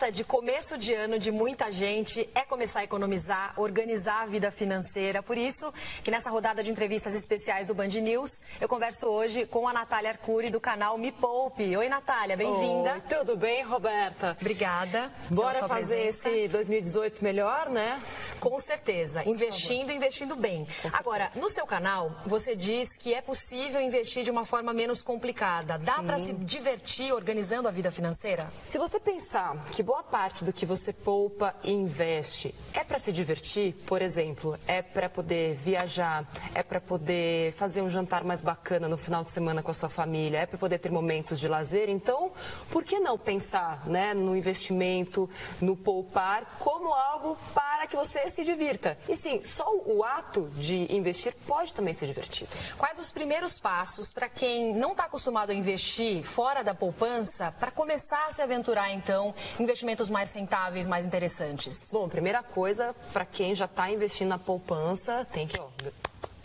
meta de começo de ano de muita gente é começar a economizar, organizar a vida financeira. Por isso que nessa rodada de entrevistas especiais do Band News, eu converso hoje com a Natália Arcuri, do canal Me Poupe. Oi, Natália, bem-vinda. Oi, tudo bem, Roberta? Obrigada. Bora fazer esse 2018 melhor, né? Com certeza, investindo e investindo bem. Agora, no seu canal, você diz que é possível investir de uma forma menos complicada. Dá para se divertir organizando a vida financeira? Se você pensar que boa parte do que você poupa e investe é para se divertir, por exemplo, é para poder viajar, é para poder fazer um jantar mais bacana no final de semana com a sua família, é para poder ter momentos de lazer, então, por que não pensar, né, no investimento, no poupar, como algo para que você se divirta? E sim, só o ato de investir pode também ser divertido. Quais os primeiros passos para quem não está acostumado a investir fora da poupança, para começar a se aventurar, então, em investimentos mais rentáveis, mais interessantes? Bom, primeira coisa, para quem já está investindo na poupança, tem que,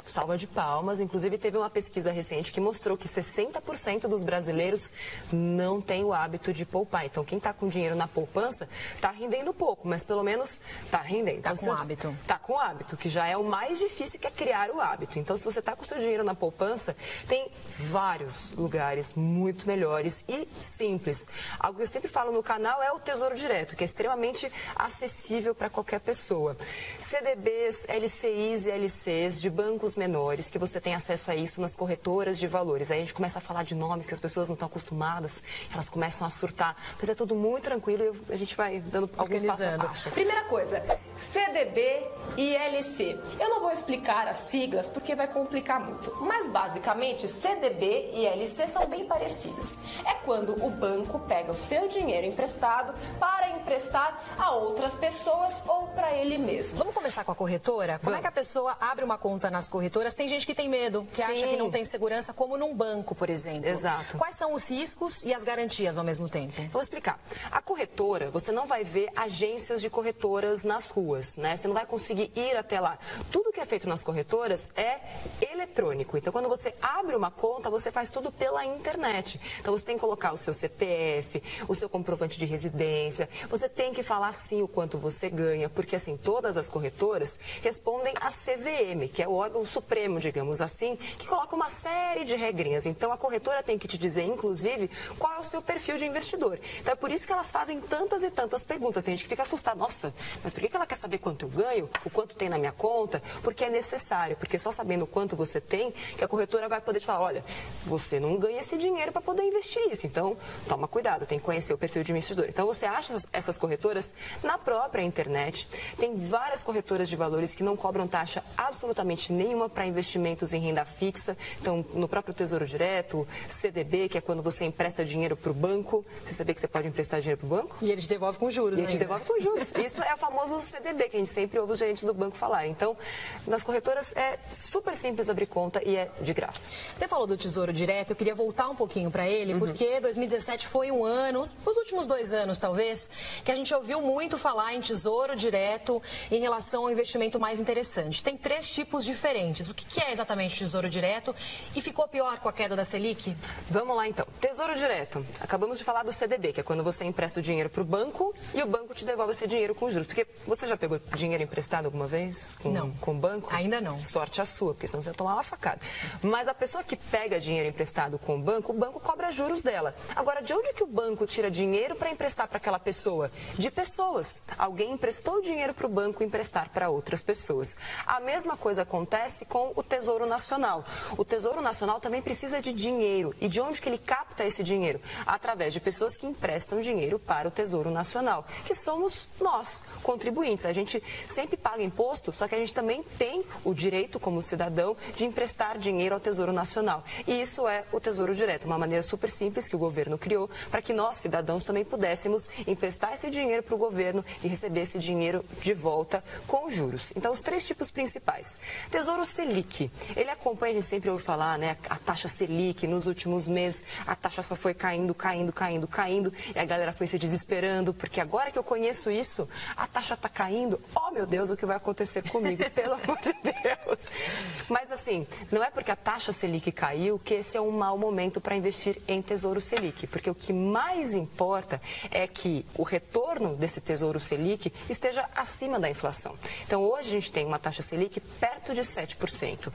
salva de palmas. Inclusive, teve uma pesquisa recente que mostrou que 60% dos brasileiros não tem o hábito de poupar. Então, quem está com dinheiro na poupança está rendendo pouco, mas pelo menos está rendendo. Está com hábito. Está com hábito, que já é o mais difícil, que é criar o hábito. Então, se você está com o seu dinheiro na poupança, tem vários lugares muito melhores e simples. Algo que eu sempre falo no canal é o Tesouro Direto, que é extremamente acessível para qualquer pessoa. CDBs, LCIs e LCs de bancos menores, que você tem acesso a isso nas corretoras de valores. Aí a gente começa a falar de nomes que as pessoas não estão acostumadas, elas começam a surtar, mas é tudo muito tranquilo e a gente vai dando alguns passos a passo. Primeira coisa, CDB e LC. Eu não vou explicar as siglas porque vai complicar muito, mas basicamente CDB e LC são bem parecidas. É quando o banco pega o seu dinheiro emprestado para emprestar a outras pessoas ou para ele mesmo. Vamos começar com a corretora? Como é que a pessoa abre uma conta nas corretoras? Tem gente que tem medo, que acha que não tem segurança, como num banco, por exemplo. Exato. Quais são os riscos e as garantias ao mesmo tempo? Vou explicar. A corretora, você não vai ver agências de corretoras nas ruas, né? Você não vai conseguir ir até lá. Tudo que é feito nas corretoras é eletrônico. Então, quando você abre uma conta, você faz tudo pela internet. Então, você tem que colocar o seu CPF, o seu comprovante de residência, você tem que falar, sim, o quanto você ganha, porque, assim, todas as corretoras respondem à CVM, que é o órgão supremo, digamos assim, que coloca uma série de regrinhas. Então, a corretora tem que te dizer, inclusive, qual é o seu perfil de investidor. Então, é por isso que elas fazem tantas e tantas perguntas. Tem gente que fica assustada. Nossa, mas por que ela quer saber quanto eu ganho? O quanto tem na minha conta? Porque é necessário. Porque só sabendo o quanto você tem, que a corretora vai poder te falar, olha, você não ganha esse dinheiro para poder investir isso. Então, toma cuidado, tem que conhecer o perfil de investidor. Então, você acha essas corretoras na própria internet. Tem várias corretoras de valores que não cobram taxa absolutamente nenhuma para investimentos em renda fixa. Então, no próprio Tesouro Direto, CDB, que é quando você empresta dinheiro para o banco. Você sabia que você pode emprestar dinheiro para o banco? E eles devolvem com juros, E eles devolvem com juros. Isso é o famoso CDB, que a gente sempre ouve os gerentes do banco falar. Então, nas corretoras é super simples abrir conta e é de graça. Você falou do Tesouro Direto, eu queria voltar um pouquinho para ele, porque 2017 foi um ano, os últimos 2 anos talvez, que a gente ouviu muito falar em Tesouro Direto em relação ao investimento mais interessante. Tem 3 tipos diferentes. O que é exatamente Tesouro Direto e ficou pior com a queda da Selic? Vamos lá então. Tesouro Direto. Acabamos de falar do CDB, que é quando você empresta o dinheiro para o banco e o banco te devolve esse dinheiro com juros. Porque você já pegou dinheiro emprestado alguma vez com o banco? Ainda não. Sorte a sua, porque senão você vai tomar uma facada. Mas a pessoa que pega dinheiro emprestado com o banco cobra juros dela. Agora, de onde que o banco tira dinheiro para emprestar para aquela pessoa? De pessoas. Alguém emprestou dinheiro para o banco emprestar para outras pessoas. A mesma coisa acontece com o Tesouro Nacional. O Tesouro Nacional também precisa de dinheiro. E de onde que ele capta esse dinheiro? Através de pessoas que emprestam dinheiro para o Tesouro Nacional, que somos nós, contribuintes. A gente sempre paga imposto, só que a gente também tem o direito, como cidadão, de emprestar dinheiro ao Tesouro Nacional. E isso é o Tesouro Direto, uma maneira super simples que o governo criou para que nós, cidadãos, também pudéssemos emprestar esse dinheiro para o governo e receber esse dinheiro de volta com juros. Então, os 3 tipos principais. Tesouro Selic, ele acompanha, a gente sempre ouve falar, né, a taxa Selic, nos últimos meses, a taxa só foi caindo, e a galera foi se desesperando, porque agora que eu conheço isso, a taxa está caindo, oh meu Deus, o que vai acontecer comigo, pelo amor de Deus. Mas assim, Porém, não é porque a taxa Selic caiu que esse é um mau momento para investir em Tesouro Selic, porque o que mais importa é que o retorno desse Tesouro Selic esteja acima da inflação. Então, hoje a gente tem uma taxa Selic perto de 7%.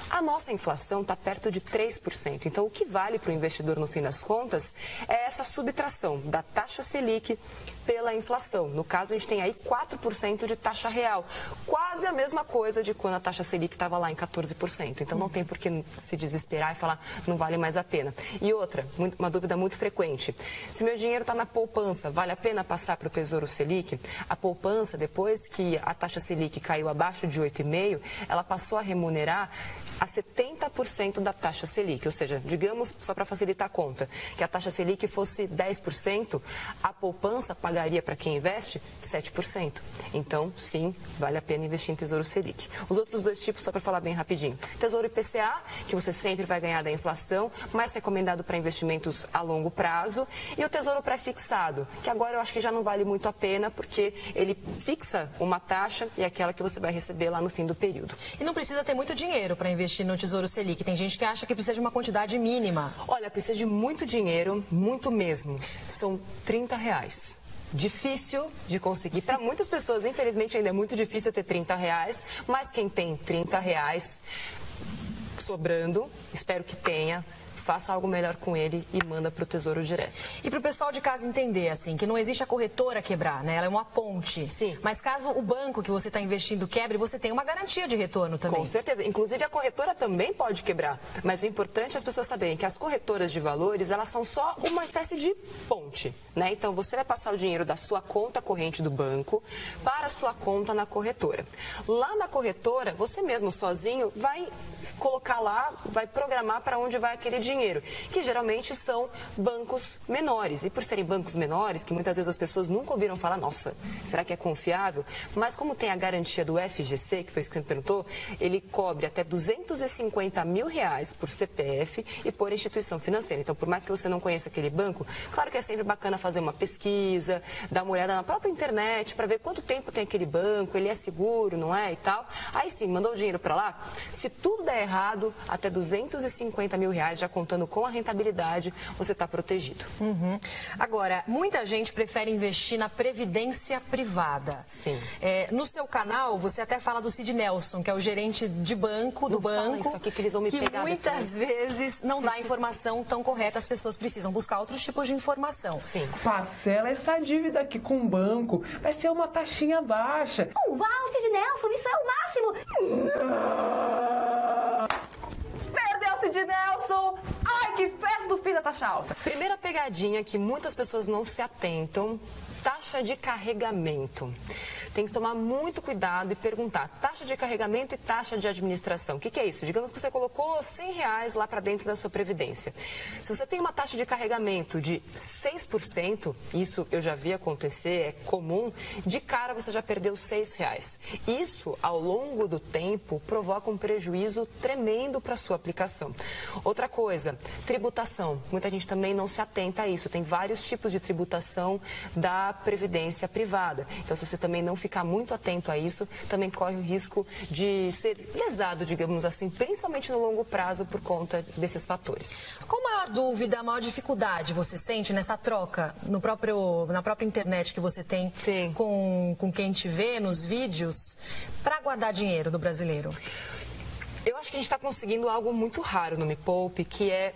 A nossa inflação está perto de 3%. Então, o que vale para o investidor, no fim das contas, é essa subtração da taxa Selic pela inflação. No caso, a gente tem aí 4% de taxa real. Quase a mesma coisa de quando a taxa Selic estava lá em 14%. Então, não tem por que se desesperar e falar não vale mais a pena. E outra, uma dúvida muito frequente. Se meu dinheiro está na poupança, vale a pena passar para o Tesouro Selic? A poupança, depois que a taxa Selic caiu abaixo de 8,5%, ela passou a remunerar a 70% da taxa Selic, ou seja, digamos, só para facilitar a conta, que a taxa Selic fosse 10%, a poupança pagaria para quem investe 7%. Então, sim, vale a pena investir em Tesouro Selic. Os outros dois tipos, só para falar bem rapidinho. Tesouro IPCA, que você sempre vai ganhar da inflação, mais recomendado para investimentos a longo prazo, e o Tesouro Pré-fixado, que agora eu acho que já não vale muito a pena, porque ele fixa uma taxa e é aquela que você vai receber lá no fim do período. E não precisa ter muito dinheiro para investir no Tesouro Selic. Tem gente que acha que precisa de uma quantidade mínima. Olha, precisa de muito dinheiro, muito mesmo. São R$30. Difícil de conseguir. Para muitas pessoas, infelizmente, ainda é muito difícil ter R$30, mas quem tem R$30 sobrando, espero que tenha, faça algo melhor com ele e manda para o Tesouro Direto. E para o pessoal de casa entender, assim, que não existe a corretora quebrar, né? Ela é uma ponte. Sim. Mas caso o banco que você está investindo quebre, você tem uma garantia de retorno também. Com certeza. Inclusive, a corretora também pode quebrar. Mas o importante é as pessoas saberem que as corretoras de valores, elas são só uma espécie de ponte, né? Então, você vai passar o dinheiro da sua conta corrente do banco para a sua conta na corretora. Lá na corretora, você mesmo sozinho vai colocar lá, vai programar para onde vai aquele dinheiro, que geralmente são bancos menores. E por serem bancos menores, que muitas vezes as pessoas nunca ouviram falar, nossa, será que é confiável? Mas como tem a garantia do FGC, que foi isso que você me perguntou, ele cobre até R$250 mil por CPF e por instituição financeira. Então, por mais que você não conheça aquele banco, claro que é sempre bacana fazer uma pesquisa, dar uma olhada na própria internet para ver quanto tempo tem aquele banco, ele é seguro, não é e tal. Aí sim, mandou o dinheiro para lá, se tudo der errado, até R$250 mil, já contando com a rentabilidade, você está protegido. Uhum. Agora, muita gente prefere investir na previdência privada. Sim. No seu canal, você até fala do Cid Nelson, que é o gerente de banco, do banco, isso aqui que eles vão me pegar muitas vezes não dá informação tão correta, as pessoas precisam buscar outros tipos de informação. Sim. Parcela essa dívida aqui com o banco, vai ser uma taxinha baixa. Uau, Cid Nelson, isso é o máximo! Perdeu, Cid Nelson! Ai, que festa do fim da taxa alta! Primeira pegadinha que muitas pessoas não se atentam, taxa de carregamento. Tem que tomar muito cuidado e perguntar taxa de carregamento e taxa de administração. O que é isso? Digamos que você colocou R$100 lá para dentro da sua previdência. Se você tem uma taxa de carregamento de 6%, isso eu já vi acontecer, é comum, de cara você já perdeu R$6. Isso, ao longo do tempo, provoca um prejuízo tremendo para a sua aplicação. Outra coisa, tributação. Muita gente também não se atenta a isso. Tem vários tipos de tributação da previdência privada. Então, se você também não ficar muito atento a isso, também corre o risco de ser lesado, digamos assim, principalmente no longo prazo por conta desses fatores. Qual a maior dúvida, a maior dificuldade você sente nessa troca na própria internet que você tem com quem te vê nos vídeos para guardar dinheiro do brasileiro? Eu acho que a gente está conseguindo algo muito raro no Me Poupe, que é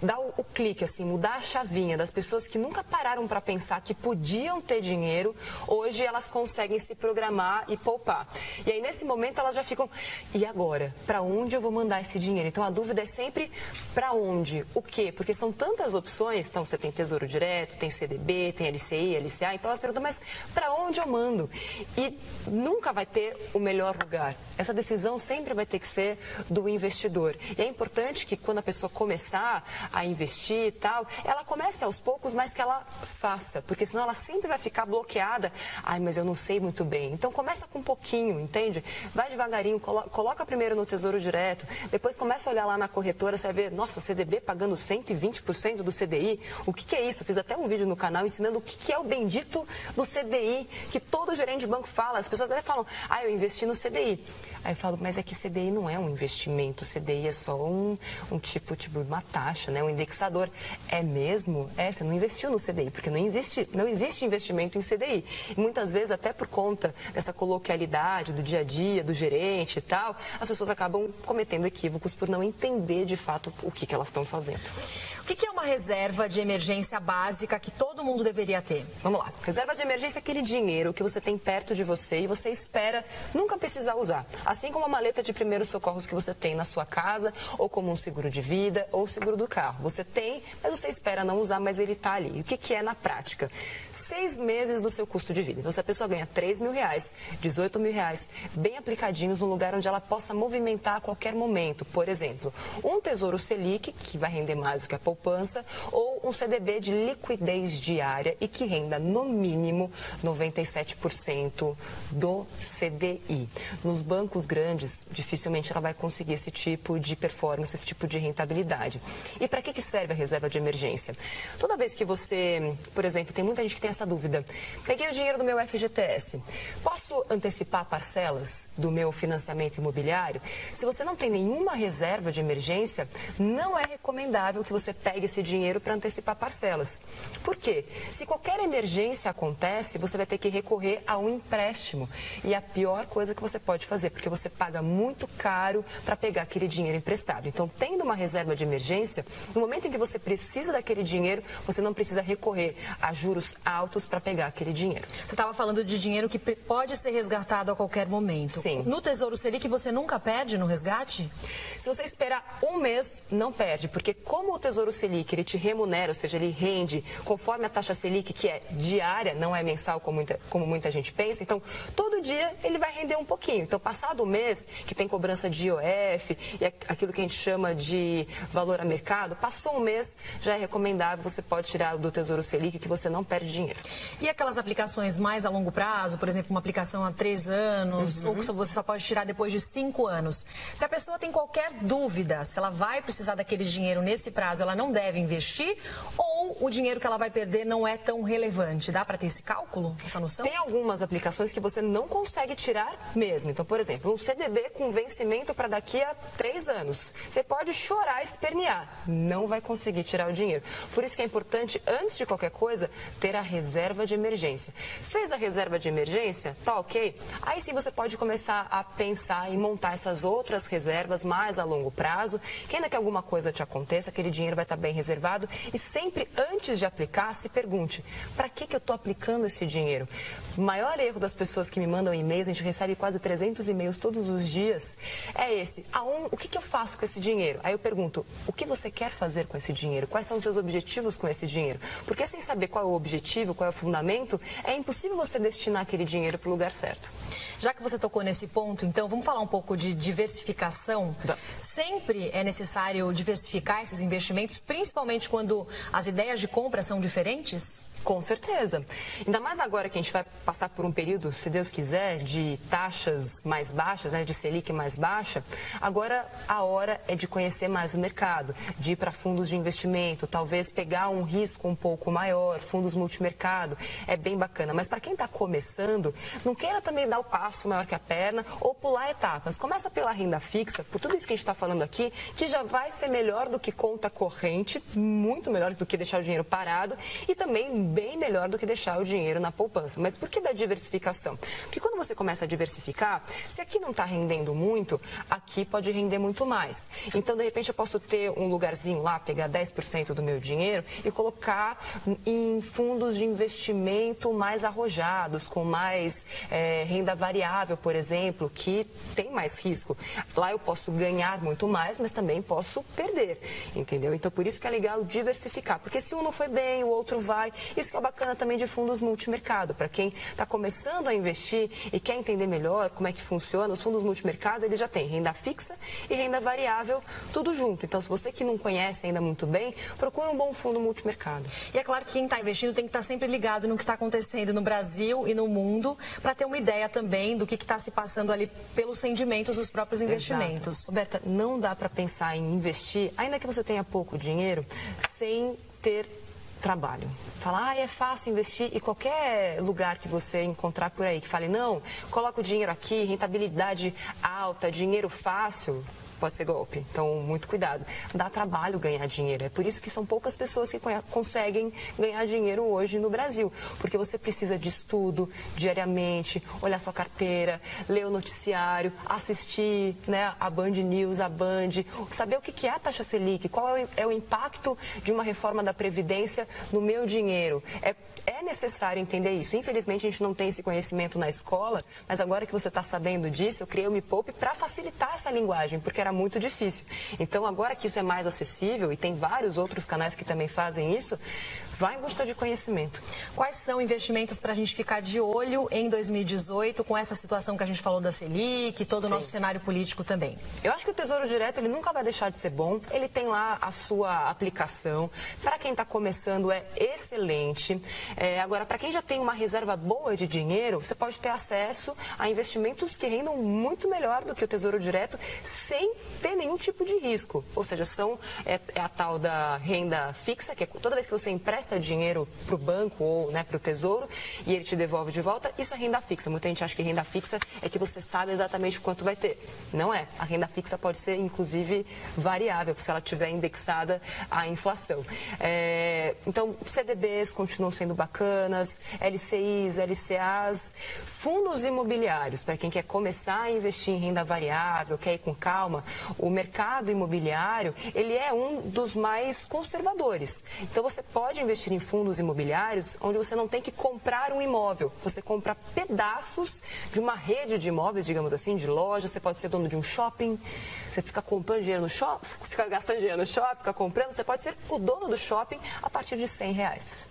dar o clique, assim, mudar a chavinha das pessoas que nunca pararam para pensar que podiam ter dinheiro, hoje elas conseguem se programar e poupar. E aí, nesse momento, elas já ficam, e agora? Para onde eu vou mandar esse dinheiro? Então, a dúvida é sempre para onde? O quê? Porque são tantas opções, então você tem Tesouro Direto, tem CDB, tem LCI, LCA, então elas perguntam, mas para onde eu mando? E nunca vai ter o melhor lugar. Essa decisão sempre vai ter que ser do investidor. E é importante que quando a pessoa começar a investir e tal, ela comece aos poucos, mas que ela faça, porque senão ela sempre vai ficar bloqueada. Ai, mas eu não sei muito bem. Então começa com um pouquinho, entende? Vai devagarinho, coloca primeiro no Tesouro Direto, depois começa a olhar lá na corretora, você vai ver, nossa, CDB pagando 120% do CDI, o que é isso? Eu fiz até um vídeo no canal ensinando o que é o bendito do CDI, que todo gerente de banco fala. As pessoas até falam, eu investi no CDI. Aí eu falo, mas é que CDI não é um investimento, CDI é só um tipo uma taxa, né? Um indexador. É mesmo? Você não investiu no CDI, porque não existe investimento em CDI. E muitas vezes, até por conta dessa coloquialidade do dia a dia, do gerente e tal, as pessoas acabam cometendo equívocos por não entender de fato o que elas estão fazendo. O que é uma reserva de emergência básica que todo mundo deveria ter? Vamos lá. Reserva de emergência é aquele dinheiro que você tem perto de você e você espera nunca precisar usar. Assim como a maleta de primeiros socorros que você tem na sua casa, ou como um seguro de vida, ou seguro do carro. Você tem, mas você espera não usar, mas ele está ali. E o que é na prática? 6 meses do seu custo de vida. Então, se a pessoa ganha 3 mil reais, 18 mil reais, bem aplicadinhos num lugar onde ela possa movimentar a qualquer momento. Por exemplo, um Tesouro Selic, que vai render mais do que a poupança, ou um CDB de liquidez diária e que renda no mínimo 97% do CDI. Nos bancos grandes, dificilmente ela vai conseguir esse tipo de performance, esse tipo de rentabilidade. E para que serve a reserva de emergência? Toda vez que você, por exemplo, tem muita gente que tem essa dúvida, peguei o dinheiro do meu FGTS, posso antecipar parcelas do meu financiamento imobiliário? Se você não tem nenhuma reserva de emergência, não é recomendável que você pegue esse dinheiro para antecipar parcelas. Por quê? Se qualquer emergência acontece, você vai ter que recorrer a um empréstimo. E é a pior coisa que você pode fazer, porque você paga muito caro para pegar aquele dinheiro emprestado. Então, tendo uma reserva de emergência, no momento em que você precisa daquele dinheiro, você não precisa recorrer a juros altos para pegar aquele dinheiro. Você estava falando de dinheiro que pode ser resgatado a qualquer momento. Sim. No Tesouro Selic, você nunca perde no resgate? Se você esperar um mês, não perde, porque como o Tesouro Selic, ele te remunera, ou seja, ele rende conforme a taxa Selic, que é diária, não é mensal como muita gente pensa, então todo dia ele vai render um pouquinho. Então, passado o mês, que tem cobrança de IOF e aquilo que a gente chama de valor a mercado, passou um mês, já é recomendável, você pode tirar do Tesouro Selic que você não perde dinheiro. E aquelas aplicações mais a longo prazo, por exemplo, uma aplicação há 3 anos, ou que você só pode tirar depois de 5 anos. Se a pessoa tem qualquer dúvida se ela vai precisar daquele dinheiro nesse prazo, ela não deve investir, ou o dinheiro que ela vai perder não é tão relevante? Dá para ter esse cálculo, essa noção? Tem algumas aplicações que você não consegue tirar mesmo. Então, por exemplo, um CDB com vencimento para daqui a 3 anos. Você pode chorar e espernear, não vai conseguir tirar o dinheiro. Por isso que é importante, antes de qualquer coisa, ter a reserva de emergência. Fez a reserva de emergência? Tá ok? Aí sim você pode começar a pensar em montar essas outras reservas mais a longo prazo, que ainda que alguma coisa te aconteça, aquele dinheiro vai estar bem reservado. E sempre antes de aplicar, se pergunte, para que eu estou aplicando esse dinheiro? O maior erro das pessoas que me mandam e-mails, a gente recebe quase 300 e-mails todos os dias, é esse. O que eu faço com esse dinheiro? Aí eu pergunto, o que você quer fazer com esse dinheiro? Quais são os seus objetivos com esse dinheiro? Porque sem saber qual é o objetivo, qual é o fundamento, é impossível você destinar aquele dinheiro para o lugar certo. Já que você tocou nesse ponto, então, vamos falar um pouco de diversificação. Sempre é necessário diversificar esses investimentos, principalmente quando as ideias de compra são diferentes? Com certeza. Ainda mais agora que a gente vai passar por um período, se Deus quiser, de taxas mais baixas, né, de Selic mais baixa, agora a hora é de conhecer mais o mercado, de ir para fundos de investimento, talvez pegar um risco um pouco maior, fundos multimercado, é bem bacana. Mas para quem está começando, não queira também dar o passo maior que a perna ou pular etapas. Começa pela renda fixa, por tudo isso que a gente está falando aqui, que já vai ser melhor do que conta corrente, muito melhor do que deixar o dinheiro parado e também bem melhor do que deixar o dinheiro na poupança. Mas por que da diversificação? Porque quando você começa a diversificar, se aqui não está rendendo muito, aqui pode render muito mais. Então, de repente, eu posso ter um lugarzinho lá, pegar 10% do meu dinheiro e colocar em fundos de investimento mais arrojados, com mais renda variável, por exemplo, que tem mais risco. Lá eu posso ganhar muito mais, mas também posso perder, entendeu? Então, por isso que é legal diversificar. Porque se um não foi bem, o outro vai. Isso que é bacana também de fundos multimercado. Para quem está começando a investir e quer entender melhor como é que funciona, os fundos multimercado, eles já têm renda fixa e renda variável, tudo junto. Então, se você que não conhece ainda muito bem, procura um bom fundo multimercado. E é claro que quem está investindo tem que estar sempre ligado no que está acontecendo no Brasil e no mundo, para ter uma ideia também do que está se passando ali pelos rendimentos dos próprios investimentos. Exato. Roberta, não dá para pensar em investir, ainda que você tenha pouco dinheiro, sem ter trabalho. Falar, é fácil investir, e qualquer lugar que você encontrar por aí que fale, não, coloca o dinheiro aqui, rentabilidade alta, dinheiro fácil, pode ser golpe. Então, muito cuidado. Dá trabalho ganhar dinheiro. É por isso que são poucas pessoas que conseguem ganhar dinheiro hoje no Brasil. Porque você precisa de estudo diariamente, olhar sua carteira, ler o noticiário, assistir, né, a Band News, a Band, saber o que é a taxa Selic, qual é o impacto de uma reforma da Previdência no meu dinheiro. É necessário entender isso. Infelizmente, a gente não tem esse conhecimento na escola, mas agora que você está sabendo disso, eu criei o Me Poupe para facilitar essa linguagem, porque era muito difícil. Então, agora que isso é mais acessível, e tem vários outros canais que também fazem isso, vá em busca de conhecimento. Quais são investimentos para a gente ficar de olho em 2018, com essa situação que a gente falou da Selic, todo o nosso cenário político também? Eu acho que o Tesouro Direto, ele nunca vai deixar de ser bom. Ele tem lá a sua aplicação. Para quem está começando, é excelente. Agora, para quem já tem uma reserva boa de dinheiro, você pode ter acesso a investimentos que rendam muito melhor do que o Tesouro Direto, sem ter nenhum tipo de risco. Ou seja, é a tal da renda fixa, que é toda vez que você empresta dinheiro para o banco ou, né, para o Tesouro e ele te devolve de volta, isso é renda fixa. Muita gente acha que renda fixa é que você sabe exatamente quanto vai ter. Não é. A renda fixa pode ser, inclusive, variável, se ela estiver indexada à inflação. Então, CDBs continuam sendo bacanas, LCIs, LCAs, fundos imobiliários, para quem quer começar a investir em renda variável, quer ir com calma, o mercado imobiliário, ele é um dos mais conservadores. Então, você pode investir em fundos imobiliários onde você não tem que comprar um imóvel. Você compra pedaços de uma rede de imóveis, digamos assim, de lojas. Você pode ser dono de um shopping. Você fica comprando dinheiro no shopping, fica gastando dinheiro no shopping, fica comprando. Você pode ser o dono do shopping a partir de R$100.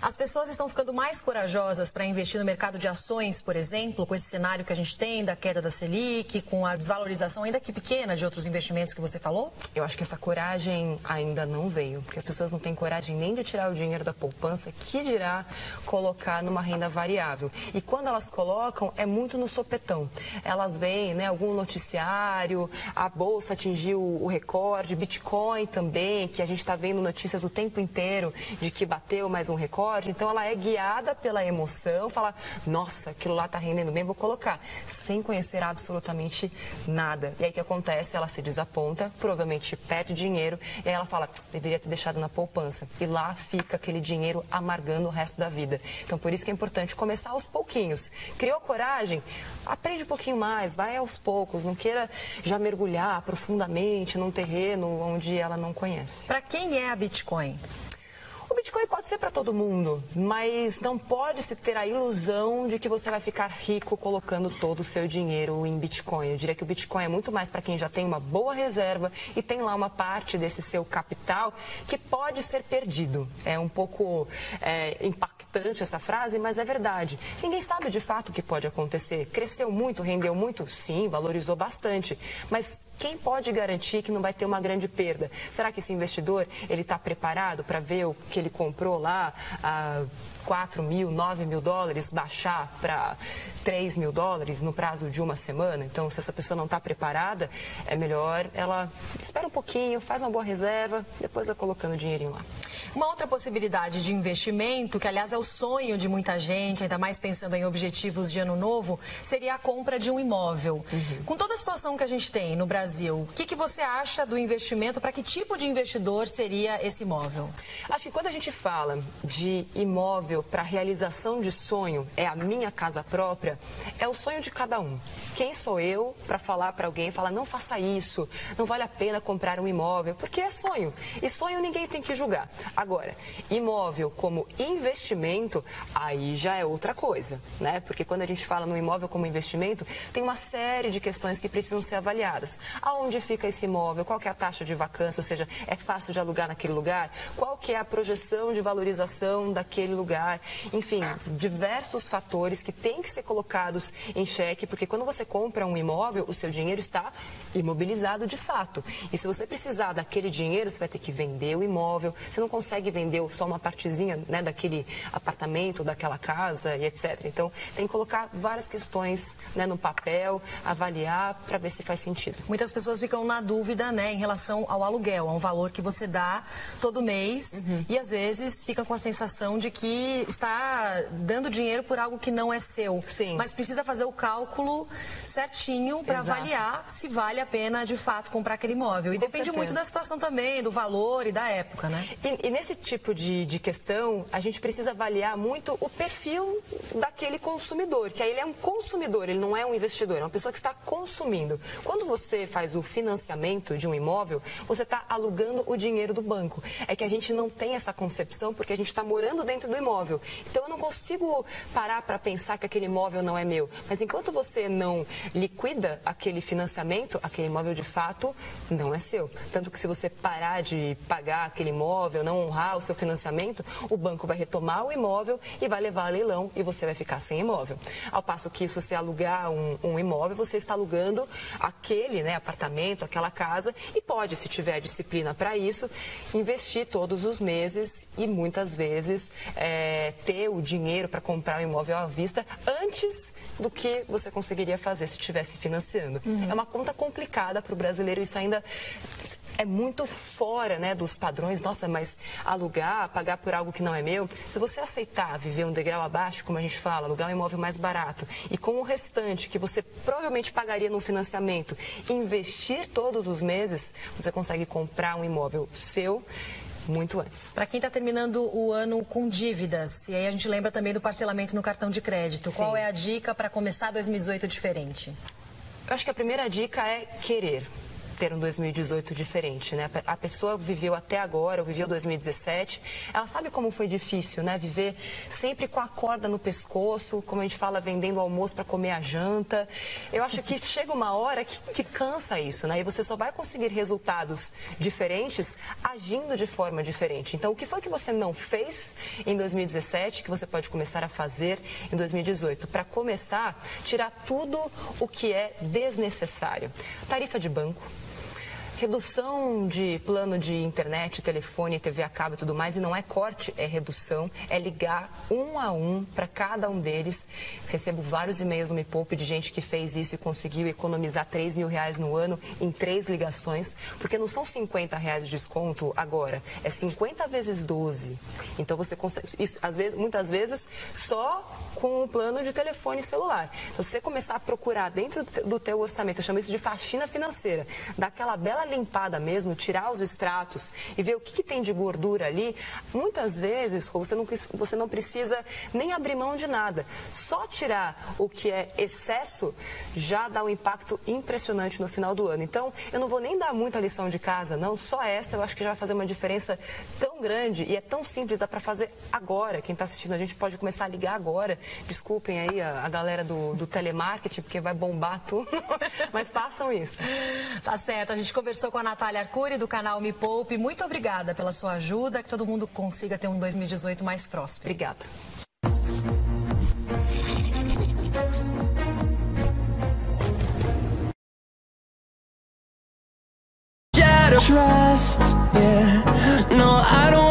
As pessoas estão ficando mais corajosas para investir no mercado de ações, por exemplo, com esse cenário que a gente tem da queda da Selic, com a desvalorização ainda que pequena de outros investimentos que você falou? Eu acho que essa coragem ainda não veio, porque as pessoas não têm coragem nem de tirar o dinheiro da poupança, que dirá colocar numa renda variável. E quando elas colocam, é muito no sopetão. Elas veem, né, algum noticiário, a Bolsa atingiu o recorde, Bitcoin também, que a gente está vendo notícias o tempo inteiro de que bateu mais um recorde. Então, ela é guiada pela emoção, fala, nossa, aquilo lá está rendendo bem, vou colocar, sem conhecer absolutamente nada. E aí, o que acontece? Ela se desaponta, provavelmente perde dinheiro, e aí ela fala, deveria ter deixado na poupança. E lá fica aquele dinheiro amargando o resto da vida. Então, por isso que é importante começar aos pouquinhos. Criou coragem? Aprende um pouquinho mais, vai aos poucos, não queira já mergulhar profundamente num terreno onde ela não conhece. Para quem é a Bitcoin? O Bitcoin pode ser para todo mundo, mas não pode se ter a ilusão de que você vai ficar rico colocando todo o seu dinheiro em Bitcoin. Eu diria que o Bitcoin é muito mais para quem já tem uma boa reserva e tem lá uma parte desse seu capital que pode ser perdido. É um pouco impactante essa frase, mas é verdade. Ninguém sabe de fato o que pode acontecer. Cresceu muito, rendeu muito? Sim, valorizou bastante. Mas quem pode garantir que não vai ter uma grande perda? Será que esse investidor ele está preparado para ver o que ele comprou lá a 4 mil, 9 mil dólares, baixar para 3 mil dólares no prazo de uma semana? Então, se essa pessoa não está preparada, é melhor ela espera um pouquinho, faz uma boa reserva, depois vai colocando o dinheirinho lá. Uma outra possibilidade de investimento, que aliás é o sonho de muita gente, ainda mais pensando em objetivos de ano novo, seria a compra de um imóvel. Com toda a situação que a gente tem no Brasil, o que você acha do investimento? Para que tipo de investidor seria esse imóvel? Acho que quando a gente fala de imóvel para realização de sonho, é a minha casa própria, é o sonho de cada um. Quem sou eu para falar para alguém, falar não faça isso, não vale a pena comprar um imóvel, porque é sonho. E sonho ninguém tem que julgar. Agora, imóvel como investimento, aí já é outra coisa, né? Porque quando a gente fala no imóvel como investimento, tem uma série de questões que precisam ser avaliadas. Aonde fica esse imóvel? Qual que é a taxa de vacância? Ou seja, é fácil de alugar naquele lugar? Qual que é a projeção de valorização daquele lugar? Enfim, diversos fatores que têm que ser colocados em xeque, porque quando você compra um imóvel, o seu dinheiro está imobilizado de fato. E se você precisar daquele dinheiro, você vai ter que vender o imóvel. Você não consegue vender só uma partezinha, né, daquele apartamento, daquela casa e etc. Então, tem que colocar várias questões, né, no papel, avaliar para ver se faz sentido. Muitas pessoas ficam na dúvida, né, em relação ao aluguel, a um valor que você dá todo mês e às vezes fica com a sensação de que está dando dinheiro por algo que não é seu. Sim. Mas precisa fazer o cálculo certinho para avaliar se vale a pena de fato comprar aquele imóvel. E depende muito da situação também, do valor e da época, né? E nesse tipo de questão, a gente precisa avaliar muito o perfil daquele consumidor, que aí ele é um consumidor, ele não é um investidor, é uma pessoa que está consumindo. Quando você faz o financiamento de um imóvel, você está alugando o dinheiro do banco. É que a gente não tem essa concepção porque a gente está morando dentro do imóvel. Então eu não consigo parar para pensar que aquele imóvel não é meu. Mas enquanto você não liquida aquele financiamento, aquele imóvel de fato não é seu. Tanto que se você parar de pagar aquele imóvel, não honrar o seu financiamento, o banco vai retomar o imóvel e vai levar a leilão e você vai ficar sem imóvel. Ao passo que se você alugar um imóvel, você está alugando aquele, né, apartamento, aquela casa e pode, se tiver disciplina para isso, investir todos os meses e muitas vezes ter o dinheiro para comprar o imóvel à vista antes do que você conseguiria fazer se estivesse financiando. É uma conta complicada para o brasileiro, isso ainda é muito fora, né, dos padrões. Nossa, mas alugar, pagar por algo que não é meu, se você aceitar viver um degrau abaixo, como a gente fala, alugar um imóvel mais barato e com o restante que você provavelmente pagaria no financiamento, investir todos os meses, você consegue comprar um imóvel seu muito antes. Para quem está terminando o ano com dívidas, e aí a gente lembra também do parcelamento no cartão de crédito, Sim. Qual é a dica para começar 2018 diferente? Eu acho que a primeira dica é querer ter um 2018 diferente, né? A pessoa viveu até agora, viveu 2017, ela sabe como foi difícil, né? Viver sempre com a corda no pescoço, como a gente fala, vendendo almoço para comer a janta. Eu acho que chega uma hora que cansa isso, né? E você só vai conseguir resultados diferentes agindo de forma diferente. Então, o que foi que você não fez em 2017 que você pode começar a fazer em 2018? Para começar, tirar tudo o que é desnecessário. Tarifa de banco, redução de plano de internet, telefone, TV a cabo e tudo mais, e não é corte, é redução, é ligar um a um para cada um deles. Recebo vários e-mails no Me Poupe de gente que fez isso e conseguiu economizar R$3.000 no ano em 3 ligações, porque não são R$50 de desconto agora, é 50 vezes 12. Então você consegue, isso, muitas vezes, só com o plano de telefone celular. Então, se você começar a procurar dentro do teu orçamento, eu chamo isso de faxina financeira, daquela bela limpada mesmo, tirar os extratos e ver o que tem de gordura ali, muitas vezes você não precisa nem abrir mão de nada. Só tirar o que é excesso já dá um impacto impressionante no final do ano. Então, eu não vou nem dar muita lição de casa, não. Só essa eu acho que já vai fazer uma diferença tão grande e é tão simples, dá para fazer agora. Quem está assistindo a gente pode começar a ligar agora. Desculpem aí a galera do telemarketing, porque vai bombar tudo, mas façam isso. Tá certo, a gente conversou com a Natália Arcuri, do canal Me Poupe. Muito obrigada pela sua ajuda, que todo mundo consiga ter um 2018 mais próspero. Obrigada. Trust, yeah. No, I don't